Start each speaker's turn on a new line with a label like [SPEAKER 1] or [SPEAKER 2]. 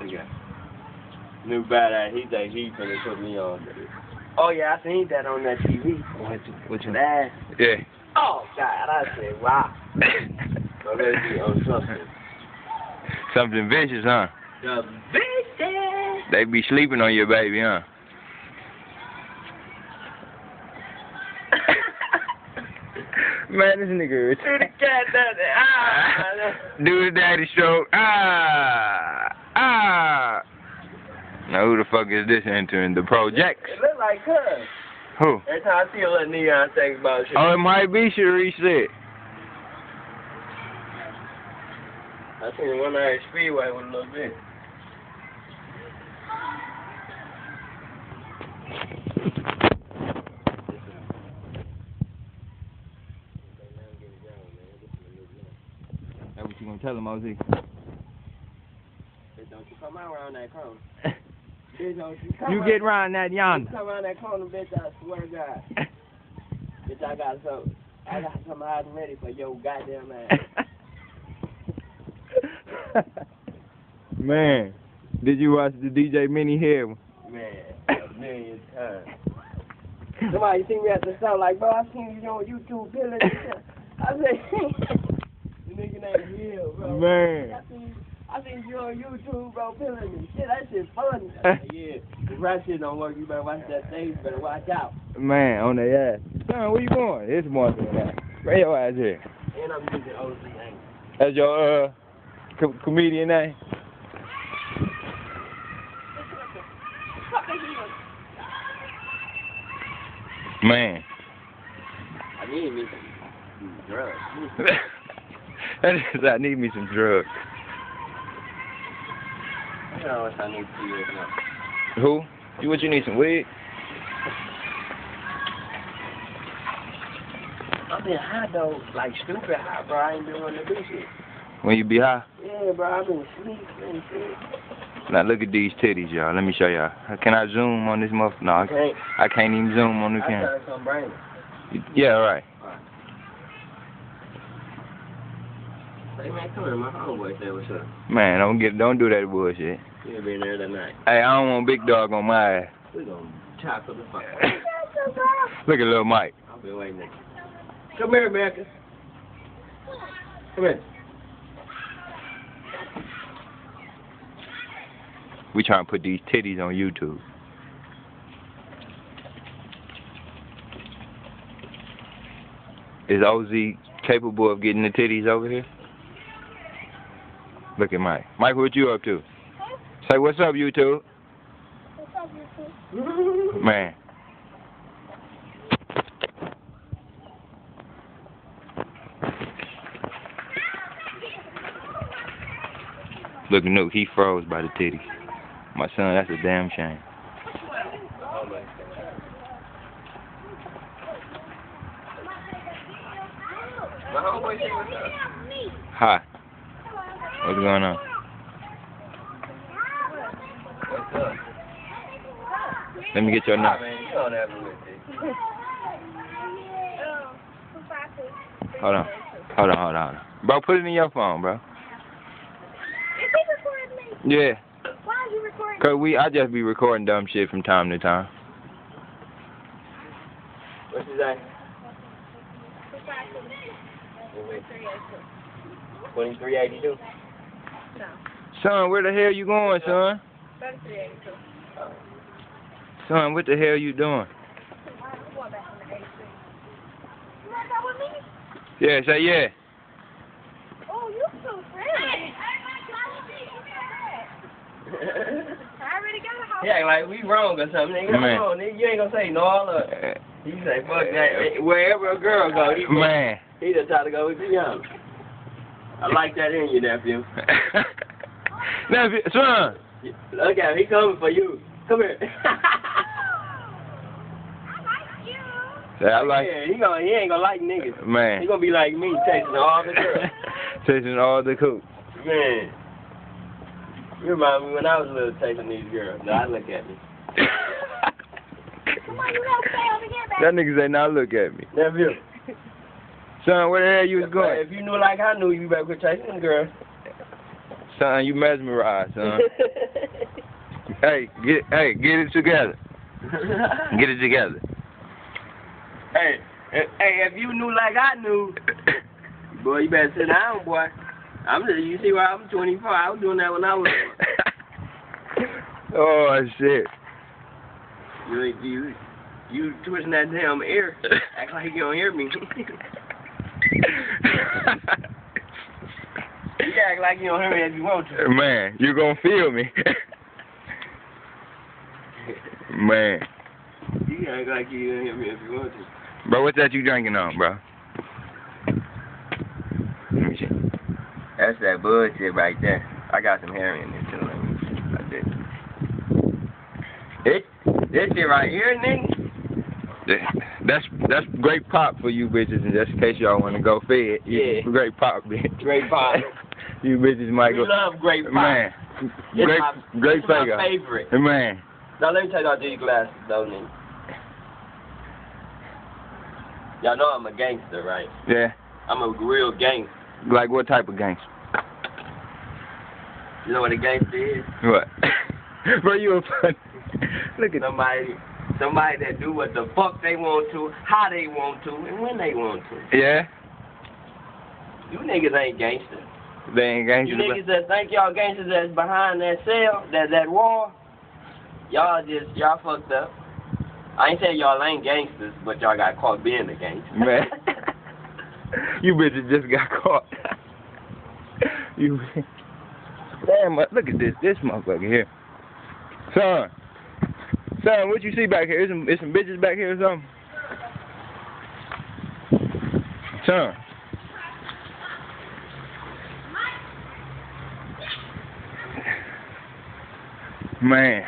[SPEAKER 1] he got? New badass. He think he finna put me on. Oh yeah, I seen that on that TV.
[SPEAKER 2] What you?
[SPEAKER 1] That.
[SPEAKER 2] Yeah.
[SPEAKER 1] Oh God, I said wow. So let's be on something.
[SPEAKER 2] Something vicious, huh?
[SPEAKER 1] The vicious.
[SPEAKER 2] They be sleeping on your baby, huh? Man, this nigga is.
[SPEAKER 1] Do the cat does it. Ah.
[SPEAKER 2] Do the daddy stroke. Ah. Now who the fuck is this entering the projects?
[SPEAKER 1] It look like her.
[SPEAKER 2] Who?
[SPEAKER 1] Every time I see a little neon thing about shit.
[SPEAKER 2] Oh, it might be Sharice said.
[SPEAKER 1] I seen one at Speedway with a little bit.
[SPEAKER 2] That's what you gonna tell him, OZ?
[SPEAKER 1] Bitch, don't you come out around that corner. Bitch, don't you come
[SPEAKER 2] You
[SPEAKER 1] out.
[SPEAKER 2] get around that yonder.
[SPEAKER 1] You come around that corner, bitch, I swear to God. Bitch, I got some hiding ready for your goddamn ass.
[SPEAKER 2] Man, did you watch the DJ Mini here?
[SPEAKER 1] Man, a million times. Somebody see me at the store like, bro, I seen you on YouTube pilling and shit. I said, the nigga named Hill, bro.
[SPEAKER 2] Man.
[SPEAKER 1] I seen you on YouTube, bro, pilling and shit. That shit funny. I said, yeah, if that shit don't work, you better watch that stage. You better watch out.
[SPEAKER 2] Man, on their ass. Son, where you going? It's more than that. Bring your ass here.
[SPEAKER 1] And I'm using OZ name.
[SPEAKER 2] That's your comedian name? Man.
[SPEAKER 1] I need me some drugs.
[SPEAKER 2] That is, I need me some drugs.
[SPEAKER 1] You know what I need to do now.
[SPEAKER 2] Who? What you need, some weed?
[SPEAKER 1] I've been high though, like stupid high, bro. I ain't been wanting to do shit.
[SPEAKER 2] When you be high?
[SPEAKER 1] Yeah, bro, I've been sleeping and shit.
[SPEAKER 2] Now look at these titties, y'all. Let me show y'all. Can I zoom on this motherfucker? No, I can't even zoom on the camera.
[SPEAKER 1] I come bring it.
[SPEAKER 2] Yeah, right.
[SPEAKER 1] Alright. Hey man, come here, my homeboy say what's up.
[SPEAKER 2] Man, don't do that bullshit.
[SPEAKER 1] You been there that night.
[SPEAKER 2] Hey, I don't want big dog on my ass.
[SPEAKER 1] We gonna tackle the fuck.
[SPEAKER 2] Look at little Mike.
[SPEAKER 1] I've been waiting there. Come here, America. Come here.
[SPEAKER 2] We trying to put these titties on YouTube. Is OZ capable of getting the titties over here? Look at Mike. Mike, what you up to? Say, what's up, YouTube?
[SPEAKER 3] What's up, YouTube?
[SPEAKER 2] Man. Look, Nuke, he froze by the titties. My son, that's a damn shame.
[SPEAKER 1] My homeboy say what's up.
[SPEAKER 2] Hi. What's going on?
[SPEAKER 1] What's up?
[SPEAKER 2] Let me get your number.
[SPEAKER 1] Man, you don't have to with it.
[SPEAKER 2] Hold on. Bro, put it in your phone, bro.
[SPEAKER 3] Is he recording me?
[SPEAKER 2] Yeah.
[SPEAKER 3] Why are you recording?
[SPEAKER 2] Cause I just be recording dumb shit from time to time.
[SPEAKER 1] What's his name? 2382.
[SPEAKER 3] No.
[SPEAKER 2] Son, where the hell you going, son?
[SPEAKER 3] 3382.
[SPEAKER 2] Son, what the hell you doing?
[SPEAKER 3] I'm going back in the 83. You want that with me?
[SPEAKER 2] Yeah, say yeah.
[SPEAKER 3] Oh, you so friendly. I already got a house.
[SPEAKER 1] He act like we wrong or something. Nigga,
[SPEAKER 2] Man.
[SPEAKER 1] come on, nigga. You ain't gonna say no all up. He say, fuck that. Wherever a girl go,
[SPEAKER 2] Man.
[SPEAKER 1] he just try to go with the young. I like that in you, nephew.
[SPEAKER 2] Nephew, son.
[SPEAKER 1] Look at him. He coming for you. Come here.
[SPEAKER 2] I like.
[SPEAKER 1] Yeah, he ain't gonna like niggas.
[SPEAKER 2] Man.
[SPEAKER 1] He gonna be like me, chasing all the girls.
[SPEAKER 2] Chasing all the coops.
[SPEAKER 1] Man. You remind me when I was little chasing these girls. Now look at me.
[SPEAKER 3] Come on, you gotta stay over here, baby.
[SPEAKER 2] That nigga say, now look at me.
[SPEAKER 1] Nephew.
[SPEAKER 2] Son, where the hell you was going?
[SPEAKER 1] If you knew like I knew, you better quit chasing them girls.
[SPEAKER 2] Son, you mesmerized, son. Hey, get it together. Get it together.
[SPEAKER 1] Hey, if you knew like I knew, boy, you better sit down, boy. You see why I'm 24. I was doing that when I was.
[SPEAKER 2] Oh shit.
[SPEAKER 1] You twisting that damn ear. Act like you don't hear me. You act like you don't hear me if you want to.
[SPEAKER 2] Man, you gonna feel me. Man.
[SPEAKER 1] You act like you don't hear me if you want to.
[SPEAKER 2] Bro, what's that you drinking on, bro? Let me see.
[SPEAKER 1] That's that bullshit right there. I got some hair in it too. Like this. This shit right here, nigga.
[SPEAKER 2] That's great pop for you bitches, and just in case y'all want to go fed.
[SPEAKER 1] Yeah.
[SPEAKER 2] Great pop, bitch.
[SPEAKER 1] Great pop.
[SPEAKER 2] You bitches might
[SPEAKER 1] We
[SPEAKER 2] go.
[SPEAKER 1] love great pop.
[SPEAKER 2] Man. Great
[SPEAKER 1] It's my favorite.
[SPEAKER 2] Man.
[SPEAKER 1] Now let me take out these glasses though, nigga. Y'all know I'm a gangster, right?
[SPEAKER 2] Yeah.
[SPEAKER 1] I'm a real gangster.
[SPEAKER 2] Like what type of gangster?
[SPEAKER 1] You know what a gangster is?
[SPEAKER 2] What? Bro, you a fun. Look at
[SPEAKER 1] Somebody that do what the fuck they want to, how they want to, and when they want to.
[SPEAKER 2] Yeah.
[SPEAKER 1] You niggas ain't gangsters.
[SPEAKER 2] They ain't gangsters.
[SPEAKER 1] You niggas that think y'all gangsters that's behind that cell, that wall, y'all fucked up. I ain't saying y'all ain't gangsters, but y'all got caught being a gangster.
[SPEAKER 2] Man. You bitches just got caught. You. Damn, look at this motherfucker here. Son, what you see back here? Is some bitches back here or something? Son. Man.